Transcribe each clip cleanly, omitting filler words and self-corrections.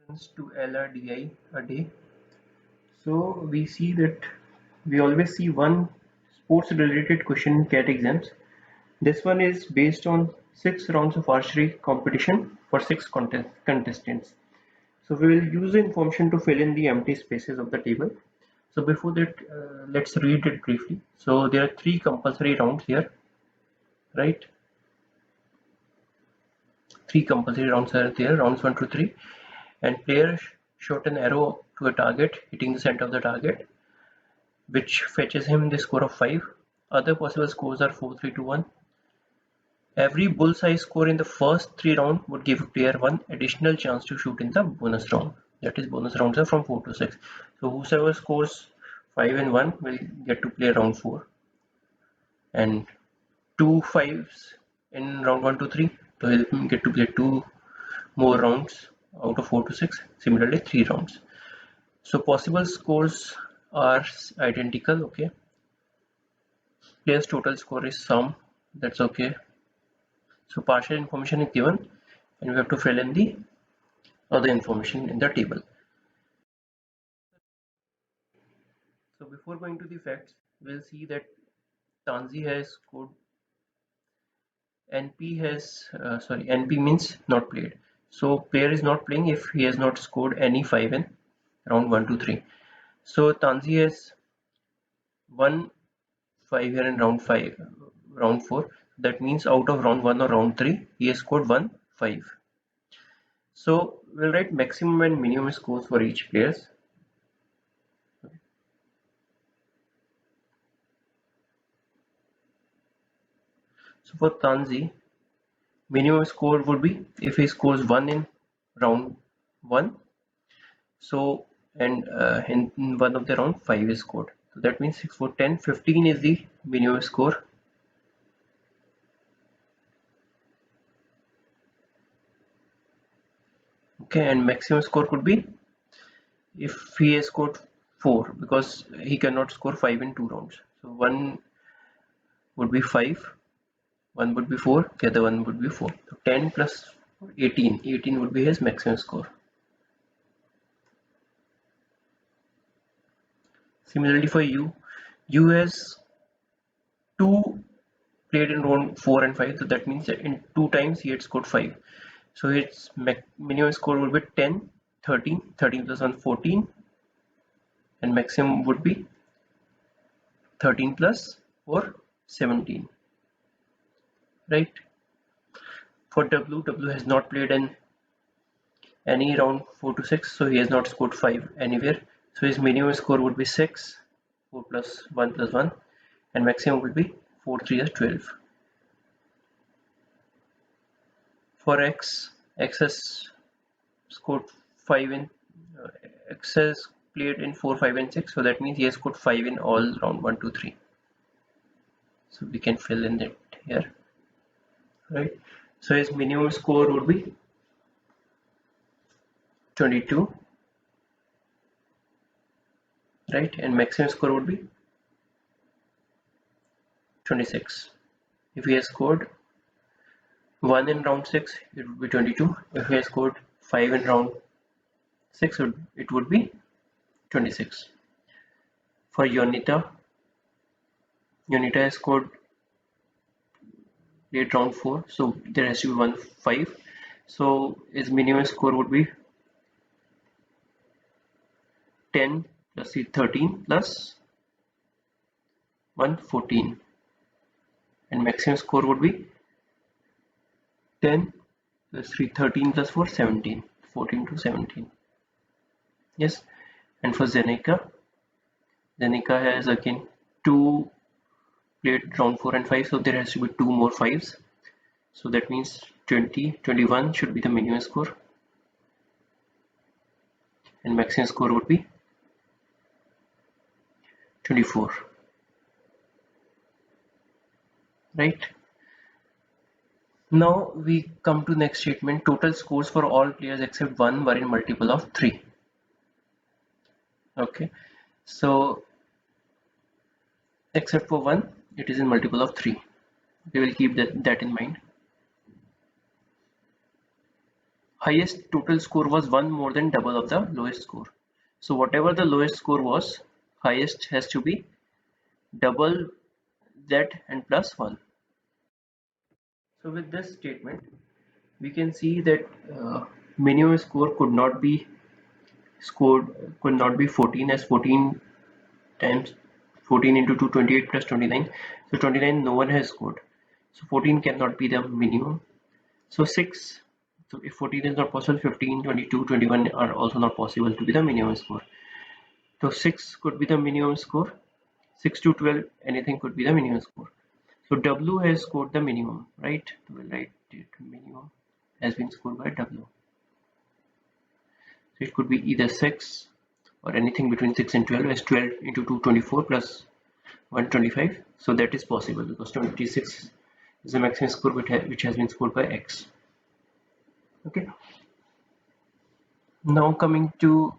runs to LRDI a day. So we see that we always see one sports related question in CAT exams. This one is based on 6 rounds of archery competition for 6 contestants. So we will use the information to fill in the empty spaces of the table. So before that, let's read it briefly. So there are 3 compulsory rounds here, right? 3 compulsory rounds are there, rounds 1 to 3, and player shot an arrow to a target, hitting the center of the target, which fetches him the score of 5. Other possible scores are 4, 3, 2, 1. Every bullseye score in the first 3 rounds would give player one additional chance to shoot in the bonus round. That is, bonus rounds are from 4 to 6. So whosoever scores 5 and 1 will get to play round 4, and 2 5s in round 1 to 3 to help him get to play 2 more rounds out of 4 to 6. Similarly, 3 rounds. So possible scores are identical. Okay, player's total score is sum. That's okay. So partial information is given, and we have to fill in the other information in the table. So before going to the facts, we'll see that Tanzi has scored. NP means not played. So player is not playing if he has not scored any 5 in round 1 to 3. So Tanzi has won 5 here in round 4. That means out of round 1 or round 3, he has scored 1 5. So we'll write maximum and minimum scores for each players. So for Tanzi, minimum score would be if he scores 1 in round 1. So and in one of the round 5 is scored. So that means 6, 4, 10, 15 is the minimum score. Okay, and maximum score could be if he has scored 4, because he cannot score 5 in 2 rounds. So one would be 5, one would be 4, the other one would be 4. So 10 plus 18, 18 would be his maximum score. Similarly for U has 2 played in round 4 and 5, so that means that in 2 times he had scored 5. So its minimum score would be 10, 13, 13 plus 1, 14, and maximum would be 13 plus 4, 17. Right? For W has not played in any round 4 to 6, so he has not scored 5 anywhere. So his minimum score would be 6, 4 plus 1, and maximum would be 4, 3 is 12. For X has scored 5 in X has played in 4, 5, and 6, so that means he has scored 5 in all round 1, 2, 3. So we can fill in that here, right? So his minimum score would be 22, right? And maximum score would be 26. If he has scored 1 in round 6, it would be 22. If he has scored 5 in round 6, it would be 26. For Yonita has scored late round 4, so there has to be 1 5. So his minimum score would be 10 plus 13 plus 1 14, and maximum score would be 10 plus 3 13 plus 4 17, 14 to 17. Yes. And for Zeneca has again 2 played round 4 and 5, so there has to be 2 more 5s. So that means 20, 21 should be the minimum score, and maximum score would be 24. Right? Now we come to next statement. Total scores for all players except one were in multiple of 3. Okay, so except for 1, it is in multiple of 3. We will keep that in mind. highest total score was 1 more than double of the lowest score. So whatever the lowest score was, highest has to be double that and plus 1. So with this statement, we can see that minimum score could not be 14, as 14 times 14 into 2, 28 plus 29. So 29 no one has scored. So 14 cannot be the minimum. So 6. So if 14 is not possible, 15, 22, 21 are also not possible to be the minimum score. So 6 could be the minimum score. 6 to 12, anything could be the minimum score. So W has scored the minimum, right? We'll write it, minimum has been scored by W. So it could be either 6 or anything between 6 and 12, as 12 into 2, 24 plus 125. So that is possible because 26 is the maximum score which has been scored by X. Okay. Now coming to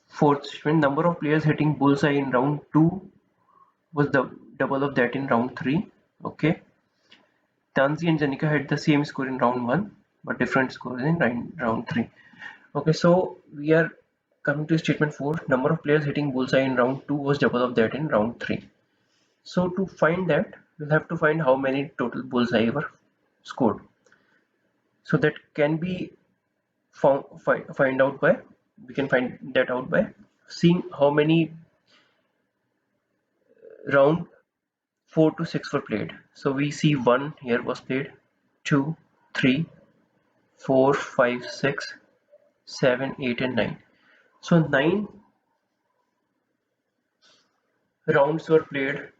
fourth statement, number of players hitting bullseye in round 2 was the double of that in round 3. Okay. Tanzi and Janika had the same score in round 1 but different scores in round 3. Okay, so we are coming to statement 4. Number of players hitting bullseye in round 2 was double of that in round 3. So to find that, we'll have to find how many total bullseye were scored. So that can be find out by, we can find that out by seeing how many round 4 to 6 were played. So we see 1 here was played, 2, 3, 4, 5, 6, 7, 8 and 9. So 9 rounds were played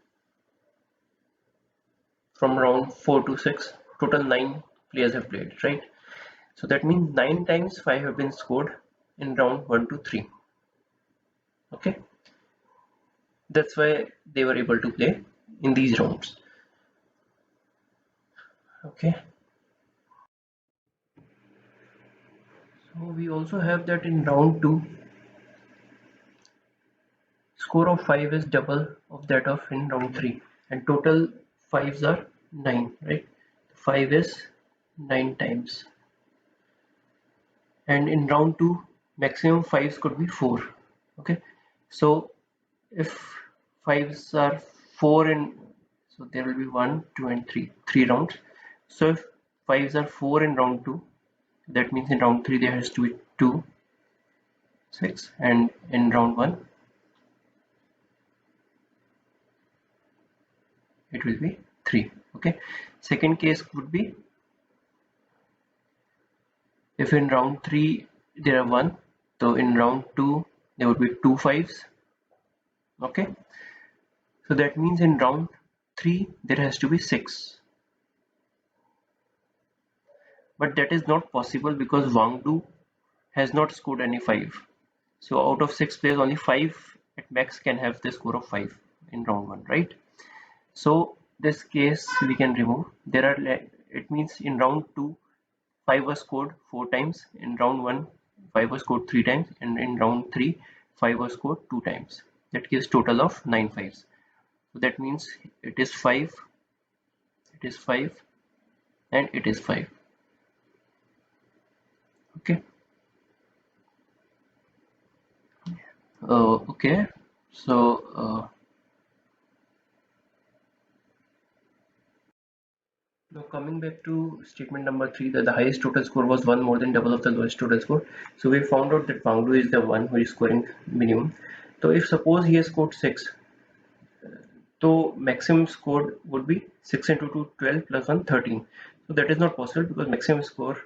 from round 4 to 6. Total 9 players have played, right? So that means 9 times 5 have been scored in round 1 to 3. Okay, that's why they were able to play in these rounds. Okay, so we also have that in round 2, score of 5 is double of that of in round 3, and total 5s are 9, right? 5 is 9 times, and in round 2 maximum 5s could be 4. Okay, so if 5s are 4 in, so there will be 1, 2 and 3 rounds. So if 5s are 4 in round 2, that means in round 3 there has to be 2, 6, and in round 1 it will be 3. Okay, second case would be if in round 3 there are 1, so in round 2 there would be 2 5s. Okay, so that means in round 3 there has to be 6, but that is not possible because Wangdu has not scored any 5. So out of 6 players, only 5 at max can have the score of 5 in round 1, right? So this case we can remove. There are, it means in round 2 5 was scored 4 times, in round 1 5 was scored 3 times, and in round 3 5 was scored 2 times. That gives total of 9 5s. So that means it is 5, it is 5, and it is 5. Okay. Okay. So now coming back to statement number 3, that the highest total score was 1 more than double of the lowest total score. So we found out that Wangdu is the one who is scoring minimum. So if suppose he has scored 6, so maximum score would be 6 into 2 12 plus 1 13. So that is not possible because maximum score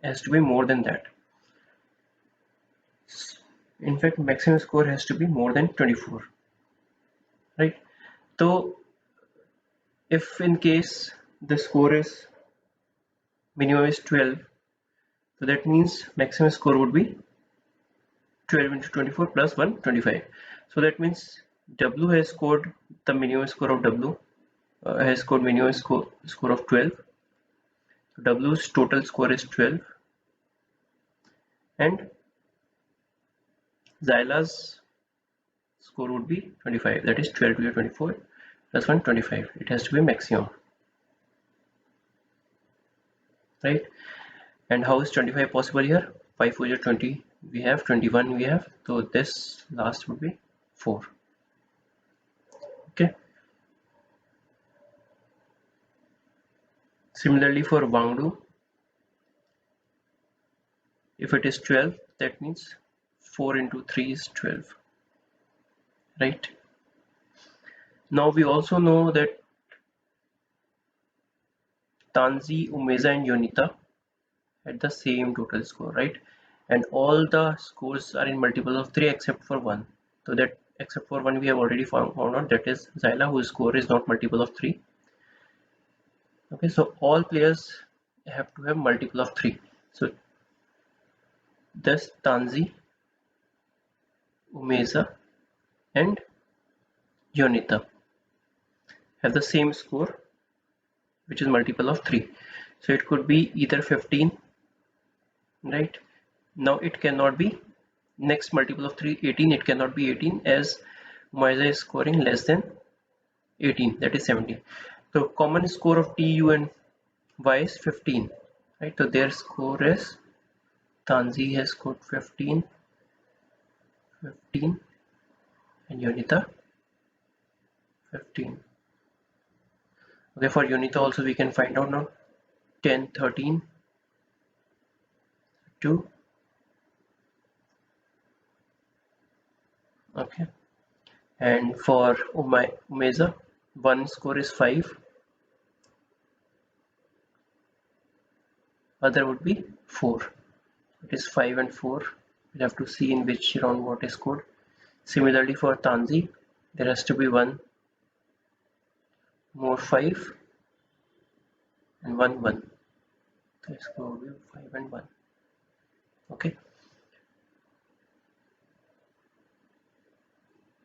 has to be more than that. In fact, maximum score has to be more than 24, right? So if in case the score is minimum is 12, so that means maximum score would be 12 into 24 plus 1 25. So that means W has scored the minimum score of W, has scored minimum score of 12. So W's total score is 12, and Zyla's score would be 25. That is 12 to 24 plus 1 25. It has to be maximum, right? And how is 25 possible here? 5 4 is 20, we have 21, we have, so this last would be 4. Okay. Similarly for Wangdu, if it is 12, that means 4 into 3 is 12, right? Now we also know that Tanzi, Umeza and Yonita had the same total score, right? And all the scores are in multiples of 3 except for 1. So that except for 1 we have already found out, that is Zyla, whose score is not multiple of 3. Okay, so all players have to have multiple of 3. So thus Tanzi, Umeza and Yonita have the same score, which is multiple of 3. So it could be either 15, right? Now it cannot be next multiple of 3, 18. It cannot be 18 as Umeza is scoring less than 18, that is 17. So common score of T, U and Y is 15, right? So their score is, Tanzi has scored 15, 15 and Yonita 15. Okay, for Yonita also we can find out now 10, 13, 2. Okay, and for Umeza, one score is 5, other would be 4. It is 5 and 4. We'll have to see in which round what is scored. Similarly for Tanzi, there has to be one more 5 and 1 1. So the score will be 5 and 1. Okay,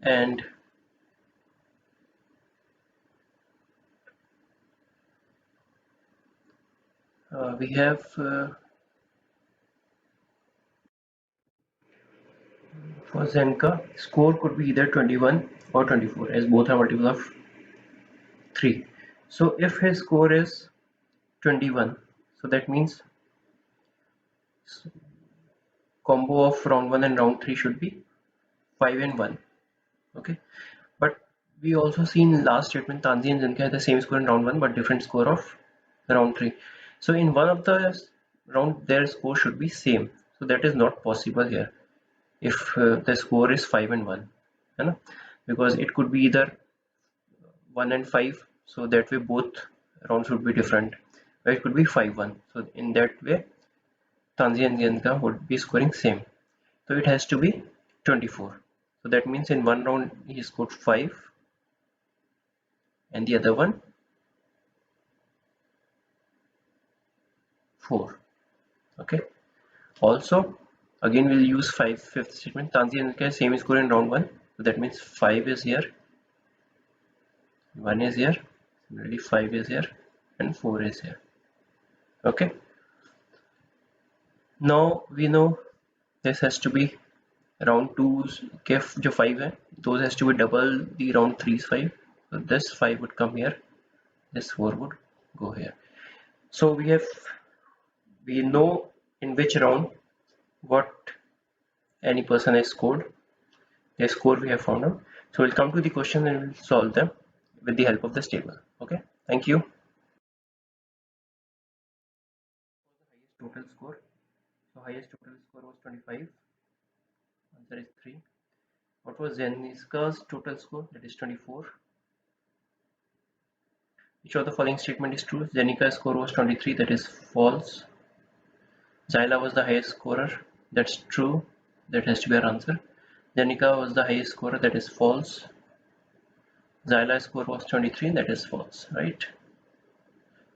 and we have for Zenka, score could be either 21 or 24 as both are multiple of 3. So if his score is 21, so that means combo of round 1 and round 3 should be 5 and 1. Okay, but we also see in last statement Tanzi and Zenka had the same score in round 1 but different score of round 3. So in one of the round their score should be same, so that is not possible here if the score is 5 and 1, you know, because it could be either 1 and 5, so that way both rounds would be different, or it could be 5 1, so in that way Tanzi and Zenka would be scoring same, so it has to be 24. So that means in one round he scored 5 and the other one 4. Okay, also again we'll use 5 fifth statement. Tanzi and Zenka same score in round 1, so that means 5 is here, 1 is here, similarly 5 is here and 4 is here. Okay, now we know this has to be round 2's के जो 5 है those has to be double the round 3's 5, so this 5 would come here, this 4 would go here. So we know in which round what any person has scored, their score we have found out. So we'll come to the question and we'll solve them with the help of this table. Okay, thank you. Total score, so highest total score was 25, answer is 3. What was Zeniska's total score? That is 24. Which of the following statement is true? Zenika's score was 23, that is false. Zyla was the highest scorer, that's true, that has to be our answer. Zenika was the highest scorer, that is false. Zyla's score was 23, that is false, right?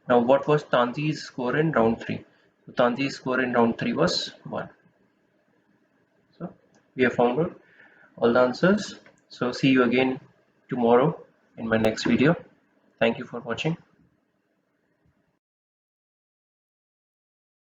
Now what was Tanzi's score in round 3? So Tanzi's score in round 3 was 1. So we have found out all the answers. So see you again tomorrow in my next video. Thank you for watching.